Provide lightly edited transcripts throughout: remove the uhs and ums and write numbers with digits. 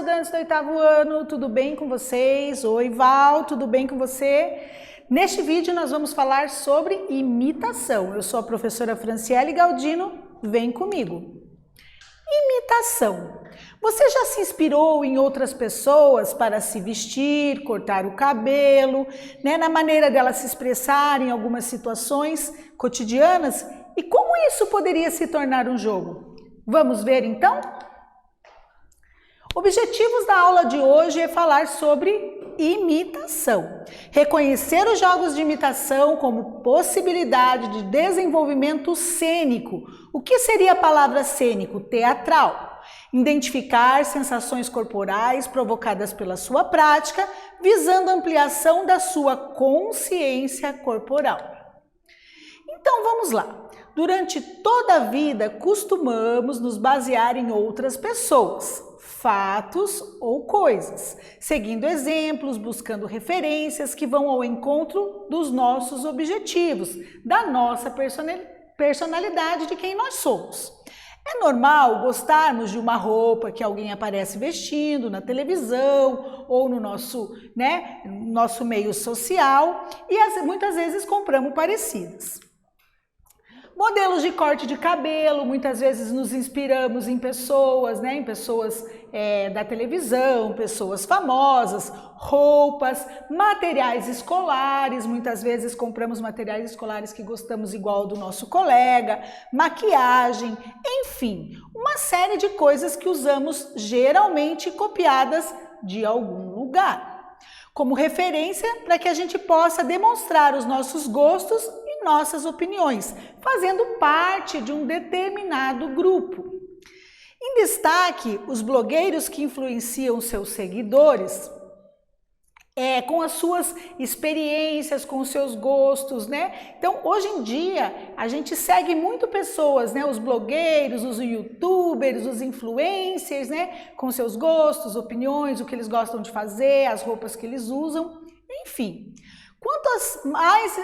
estudantes do 8º ano, tudo bem com vocês? Oi, Val, tudo bem com você? Neste vídeo nós vamos falar sobre imitação. Eu sou a professora Franciele Galdino, vem comigo. Imitação. Você já se inspirou em outras pessoas para se vestir, cortar o cabelo, na maneira delas se expressar em algumas situações cotidianas? E como isso poderia se tornar um jogo? Vamos ver então? Objetivos da aula de hoje é falar sobre imitação. Reconhecer os jogos de imitação como possibilidade de desenvolvimento cênico. O que seria a palavra cênico? Teatral. Identificar sensações corporais provocadas pela sua prática, visando ampliação da sua consciência corporal. Então vamos lá. Durante toda a vida costumamos nos basear em outras pessoas, fatos ou coisas, seguindo exemplos, buscando referências que vão ao encontro dos nossos objetivos, da nossa personalidade, de quem nós somos. É normal gostarmos de uma roupa que alguém aparece vestindo na televisão ou no nosso meio social e muitas vezes compramos parecidas. Modelos de corte de cabelo, muitas vezes nos inspiramos em pessoas, da televisão, pessoas famosas, roupas, materiais escolares, muitas vezes compramos materiais escolares que gostamos igual ao do nosso colega, maquiagem, enfim, uma série de coisas que usamos geralmente copiadas de algum lugar, como referência para que a gente possa demonstrar os nossos gostos e nossas opiniões, fazendo parte de um determinado grupo. Em destaque, os blogueiros que influenciam seus seguidores com as suas experiências, com os seus gostos, Então, hoje em dia, a gente segue muito pessoas, os blogueiros, os youtubers, os influencers, com seus gostos, opiniões, o que eles gostam de fazer, as roupas que eles usam, enfim.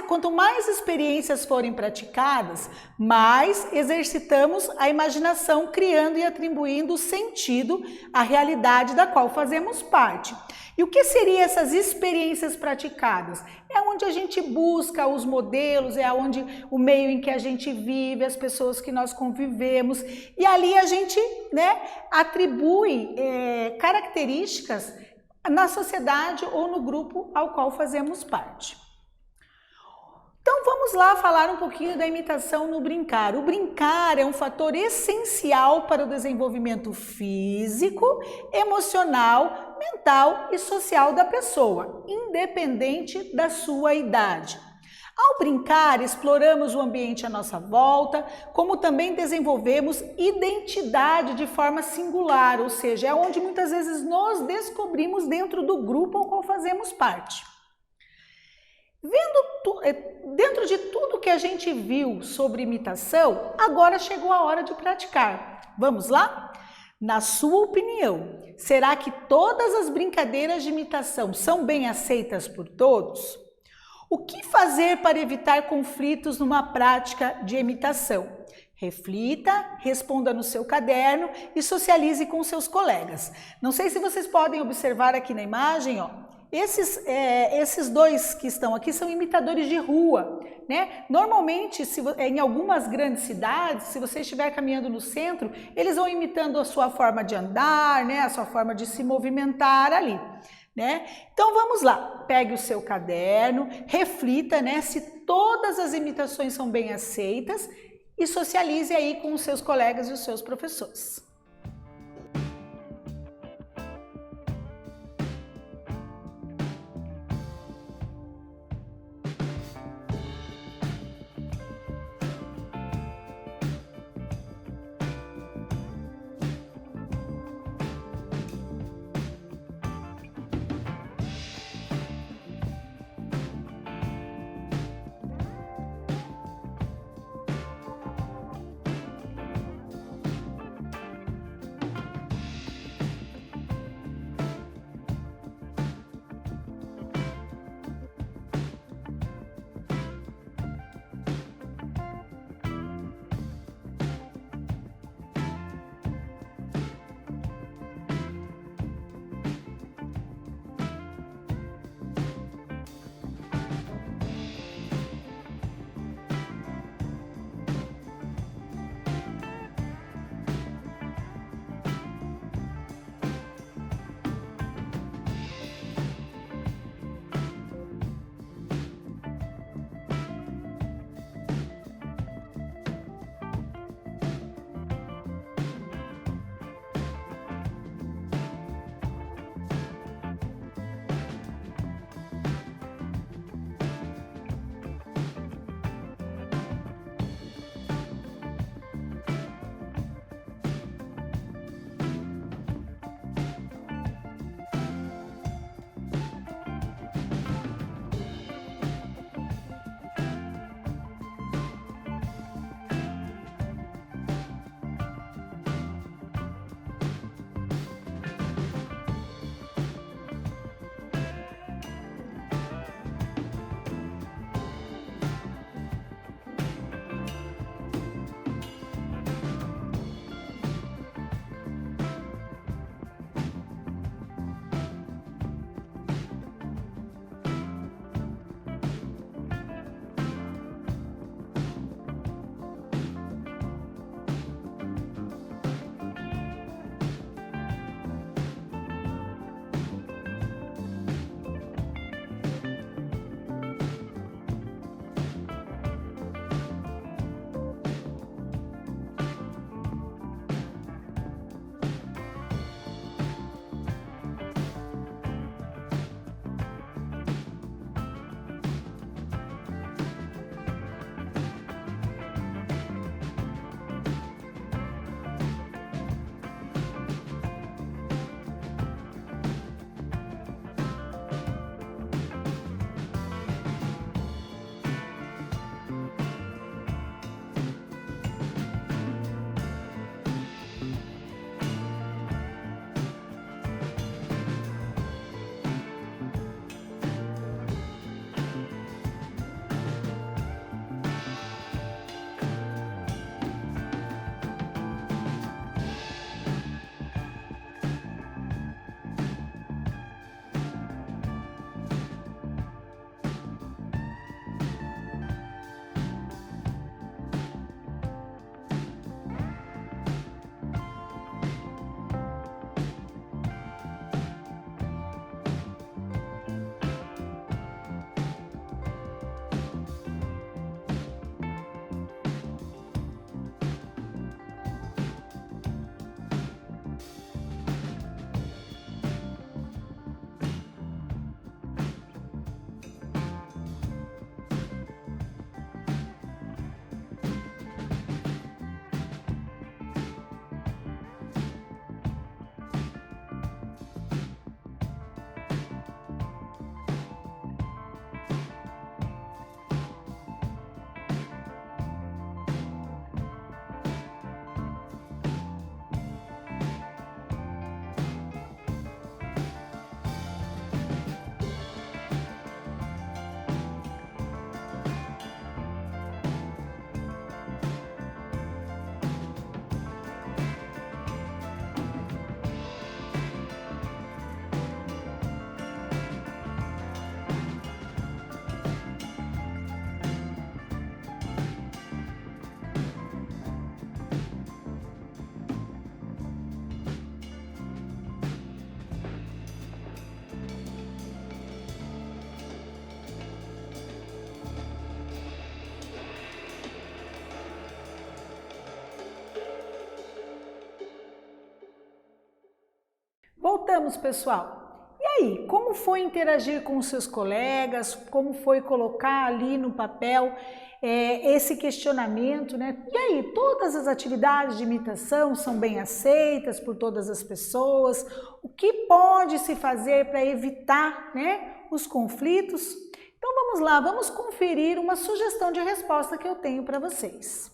Quanto mais experiências forem praticadas, mais exercitamos a imaginação, criando e atribuindo sentido à realidade da qual fazemos parte. E o que seriam essas experiências praticadas? É onde a gente busca os modelos, é onde o meio em que a gente vive, as pessoas que nós convivemos, e ali a gente atribui características na sociedade ou no grupo ao qual fazemos parte. Então vamos lá falar um pouquinho da imitação no brincar. O brincar é um fator essencial para o desenvolvimento físico, emocional, mental e social da pessoa, independente da sua idade. Ao brincar, exploramos o ambiente à nossa volta, como também desenvolvemos identidade de forma singular, ou seja, é onde muitas vezes nos descobrimos dentro do grupo ao qual fazemos parte. Dentro de tudo que a gente viu sobre imitação, agora chegou a hora de praticar. Vamos lá? Na sua opinião, será que todas as brincadeiras de imitação são bem aceitas por todos? O que fazer para evitar conflitos numa prática de imitação? Reflita, responda no seu caderno e socialize com seus colegas. Não sei se vocês podem observar aqui na imagem, esses dois que estão aqui são imitadores de rua, Normalmente, em algumas grandes cidades, se você estiver caminhando no centro, eles vão imitando a sua forma de andar, a sua forma de se movimentar ali. Então vamos lá, pegue o seu caderno, reflita se todas as imitações são bem aceitas e socialize aí com os seus colegas e os seus professores. Voltamos, pessoal. E aí, como foi interagir com os seus colegas? Como foi colocar ali no papel esse questionamento, né? E aí, todas as atividades de imitação são bem aceitas por todas as pessoas? O que pode se fazer para evitar, né, os conflitos? Então vamos lá, vamos conferir uma sugestão de resposta que eu tenho para vocês.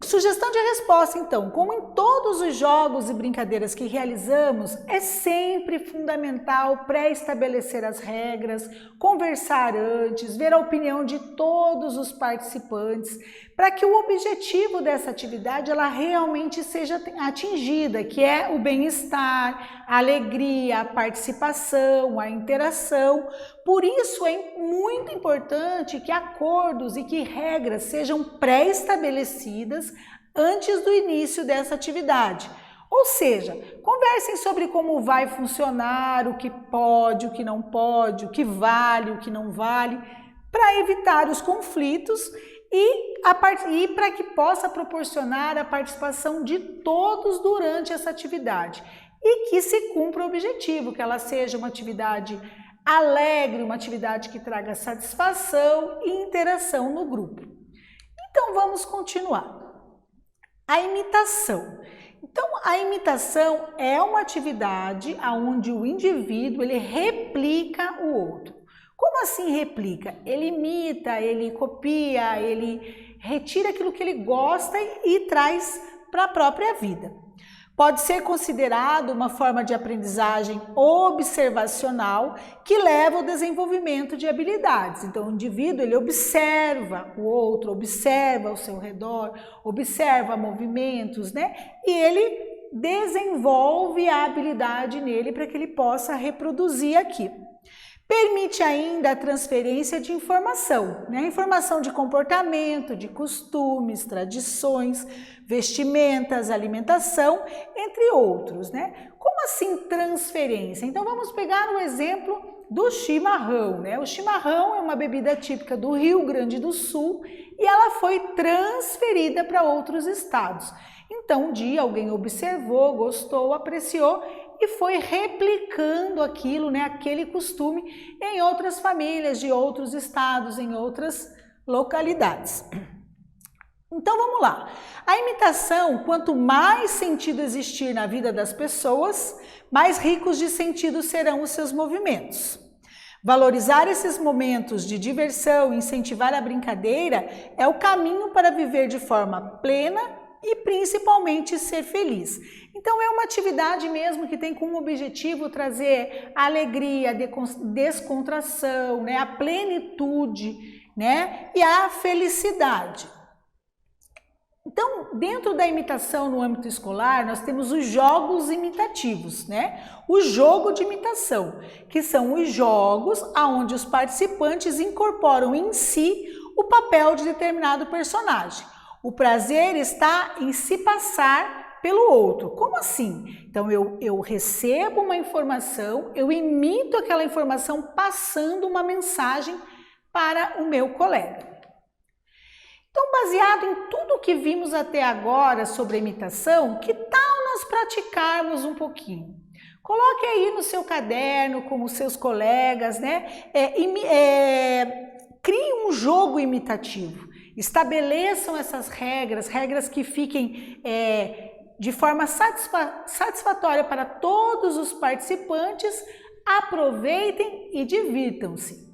Sugestão de resposta, então, como em todos os jogos e brincadeiras que realizamos, é sempre fundamental pré-estabelecer as regras, conversar antes, ver a opinião de todos os participantes, para que o objetivo dessa atividade ela realmente seja atingida, que é o bem-estar, a alegria, a participação, a interação. Por isso é muito importante que acordos e que regras sejam pré-estabelecidas antes do início dessa atividade. Ou seja, conversem sobre como vai funcionar, o que pode, o que não pode, o que vale, o que não vale, para evitar os conflitos e para que possa proporcionar a participação de todos durante essa atividade e que se cumpra o objetivo, que ela seja uma atividade alegre, uma atividade que traga satisfação e interação no grupo. Então vamos continuar. A imitação. Então a imitação é uma atividade onde o indivíduo ele replica o outro. Como assim replica? Ele imita, ele copia, ele retira aquilo que ele gosta e traz para a própria vida. Pode ser considerado uma forma de aprendizagem observacional que leva ao desenvolvimento de habilidades. Então, o indivíduo ele observa o outro, observa ao seu redor, observa movimentos, né? E ele desenvolve a habilidade nele para que ele possa reproduzir aquilo. Permite ainda a transferência de informação, né? Informação de comportamento, de costumes, tradições, vestimentas, alimentação, entre outros, né? Como assim transferência? Então vamos pegar o exemplo do chimarrão, né? O chimarrão é uma bebida típica do Rio Grande do Sul e ela foi transferida para outros estados. Então um dia alguém observou, gostou, apreciou e foi replicando aquilo, né, aquele costume em outras famílias de outros estados, em outras localidades. Então vamos lá. A imitação, quanto mais sentido existir na vida das pessoas, mais ricos de sentido serão os seus movimentos. Valorizar esses momentos de diversão, incentivar a brincadeira é o caminho para viver de forma plena e principalmente ser feliz. Então é uma atividade mesmo que tem como objetivo trazer a alegria, a descontração, né, a plenitude, né, e a felicidade. Então, dentro da imitação no âmbito escolar, nós temos os jogos imitativos, né? O jogo de imitação, que são os jogos onde os participantes incorporam em si o papel de determinado personagem. O prazer está em se passar pelo outro. Como assim? Então, eu recebo uma informação, eu imito aquela informação passando uma mensagem para o meu colega. Então, baseado em tudo que vimos até agora sobre a imitação, que tal nós praticarmos um pouquinho? Coloque aí no seu caderno com os seus colegas, né? Crie um jogo imitativo. Estabeleçam essas regras que fiquem de forma satisfatória para todos os participantes. Aproveitem e divirtam-se.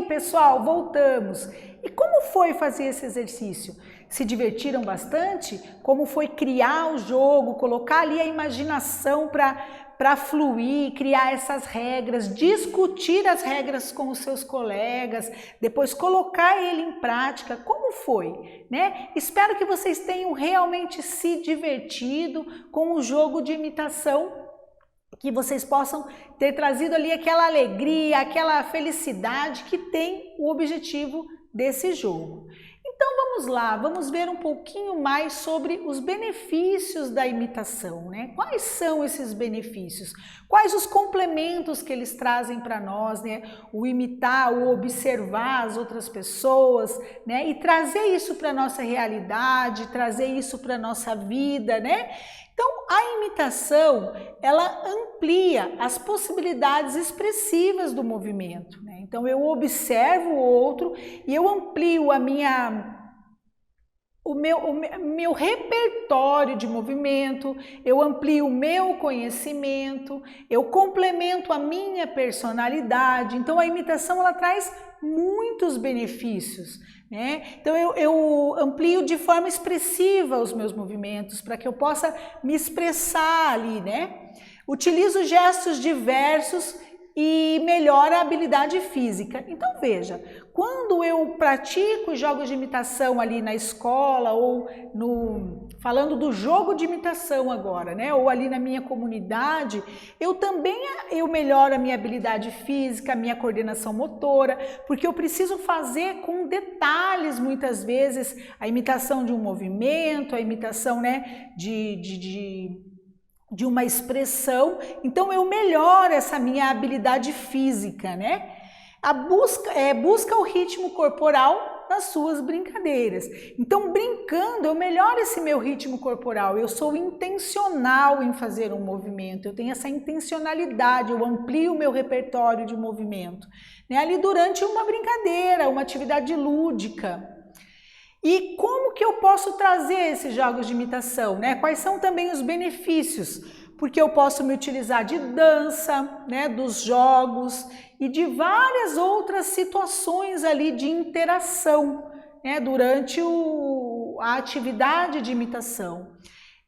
pessoal, voltamos. E como foi fazer esse exercício? Se divertiram bastante? Como foi criar o jogo, colocar ali a imaginação para fluir, criar essas regras, discutir as regras com os seus colegas, depois colocar ele em prática? Como foi, né? Espero que vocês tenham realmente se divertido com o jogo de imitação, que vocês possam ter trazido ali aquela alegria, aquela felicidade que tem o objetivo desse jogo. Então vamos lá, vamos ver um pouquinho mais sobre os benefícios da imitação, né? Quais são esses benefícios? Quais os complementos que eles trazem para nós, né? O imitar, o observar as outras pessoas, né? E trazer isso para a nossa realidade, trazer isso para a nossa vida, né? Então, a imitação, ela amplia as possibilidades expressivas do movimento, né? Então, eu observo o outro e eu amplio o meu repertório de movimento, eu amplio o meu conhecimento, eu complemento a minha personalidade. Então, a imitação, ela traz muitos benefícios, né? Então eu amplio de forma expressiva os meus movimentos para que eu possa me expressar ali, né? Utilizo gestos diversos e melhora a habilidade física. Então veja, quando eu pratico jogos de imitação ali na escola ou falando do jogo de imitação agora, né? Ou ali na minha comunidade, eu melhoro a minha habilidade física, a minha coordenação motora, porque eu preciso fazer com detalhes muitas vezes a imitação de um movimento, a imitação, né, de uma expressão. Então eu melhoro essa minha habilidade física, né? Busca o ritmo corporal nas suas brincadeiras. Então, brincando, eu melhoro esse meu ritmo corporal, eu sou intencional em fazer um movimento, eu tenho essa intencionalidade, eu amplio o meu repertório de movimento, né? Ali durante uma brincadeira, uma atividade lúdica. E como que eu posso trazer esses jogos de imitação, né? Quais são também os benefícios? Porque eu posso me utilizar de dança, né, dos jogos e de várias outras situações ali de interação, né, durante a atividade de imitação.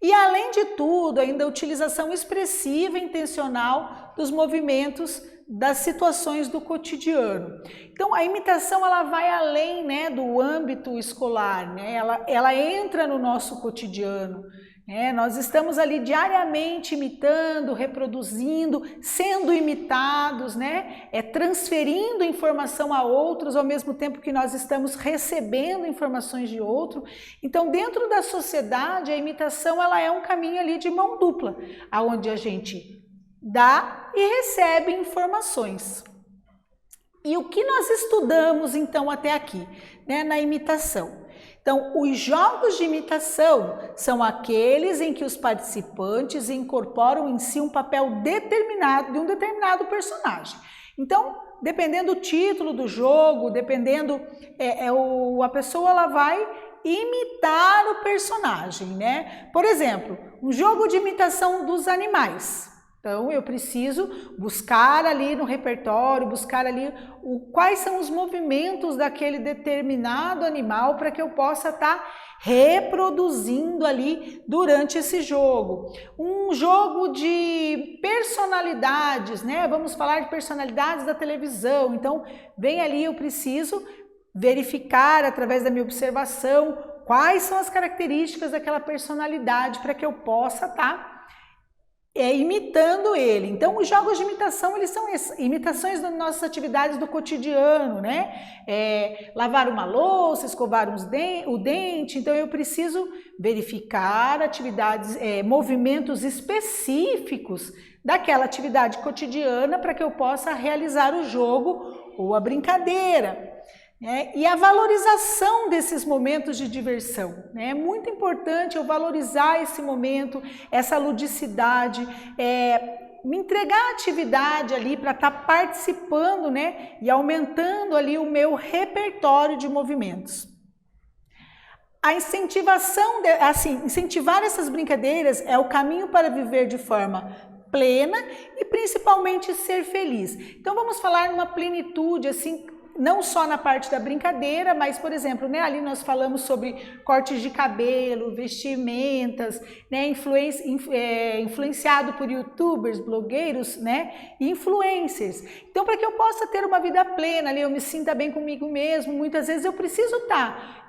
E além de tudo, ainda a utilização expressiva e intencional dos movimentos das situações do cotidiano. Então a imitação, ela vai além, né, do âmbito escolar, né? Ela entra no nosso cotidiano. Nós estamos ali diariamente imitando, reproduzindo, sendo imitados, né? Transferindo informação a outros ao mesmo tempo que nós estamos recebendo informações de outro. Então, dentro da sociedade, a imitação, ela é um caminho ali de mão dupla, aonde a gente dá e recebe informações. E o que nós estudamos então até aqui, né, na imitação? Então, os jogos de imitação são aqueles em que os participantes incorporam em si um papel determinado de um determinado personagem. Então, dependendo do título do jogo, dependendo, a pessoa, ela vai imitar o personagem, né? Por exemplo, um jogo de imitação dos animais. Então, eu preciso buscar ali no repertório, buscar ali quais são os movimentos daquele determinado animal para que eu possa estar reproduzindo ali durante esse jogo. Um jogo de personalidades, né? Vamos falar de personalidades da televisão. Então, vem ali, eu preciso verificar através da minha observação quais são as características daquela personalidade para que eu possa estar imitando ele. Então, os jogos de imitação, eles são imitações das nossas atividades do cotidiano, né? Lavar uma louça, escovar o dente. Então, eu preciso verificar atividades, movimentos específicos daquela atividade cotidiana para que eu possa realizar o jogo ou a brincadeira. E a valorização desses momentos de diversão, né? É muito importante eu valorizar esse momento, essa ludicidade, me entregar a atividade ali para estar participando, né? E aumentando ali o meu repertório de movimentos. A incentivação, incentivar essas brincadeiras é o caminho para viver de forma plena e principalmente ser feliz. Então vamos falar numa plenitude assim, não só na parte da brincadeira, mas, por exemplo, né, ali nós falamos sobre cortes de cabelo, vestimentas, né, influenciado por youtubers, blogueiros, né, influencers. Então, para que eu possa ter uma vida plena, ali, eu me sinta bem comigo mesmo, muitas vezes eu preciso estar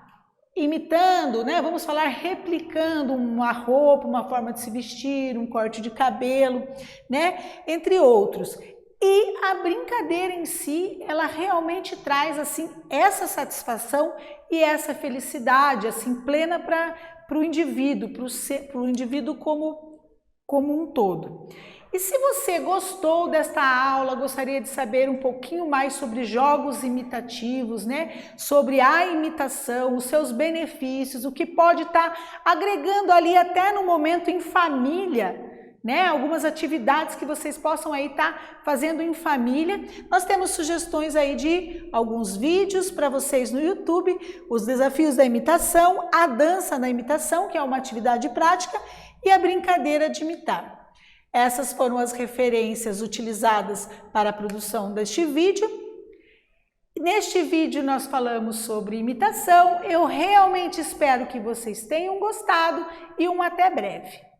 imitando, né, vamos falar, replicando uma roupa, uma forma de se vestir, um corte de cabelo, né, entre outros. E a brincadeira em si, ela realmente traz assim essa satisfação e essa felicidade assim plena para o indivíduo, para o indivíduo como um todo. E se você gostou desta aula, gostaria de saber um pouquinho mais sobre jogos imitativos, né? Sobre a imitação, os seus benefícios, o que pode estar agregando ali até no momento em família, né? Algumas atividades que vocês possam aí estar fazendo em família. Nós temos sugestões aí de alguns vídeos para vocês no YouTube, os desafios da imitação, a dança na imitação, que é uma atividade prática, e a brincadeira de imitar. Essas foram as referências utilizadas para a produção deste vídeo. Neste vídeo nós falamos sobre imitação. Eu realmente espero que vocês tenham gostado e até breve.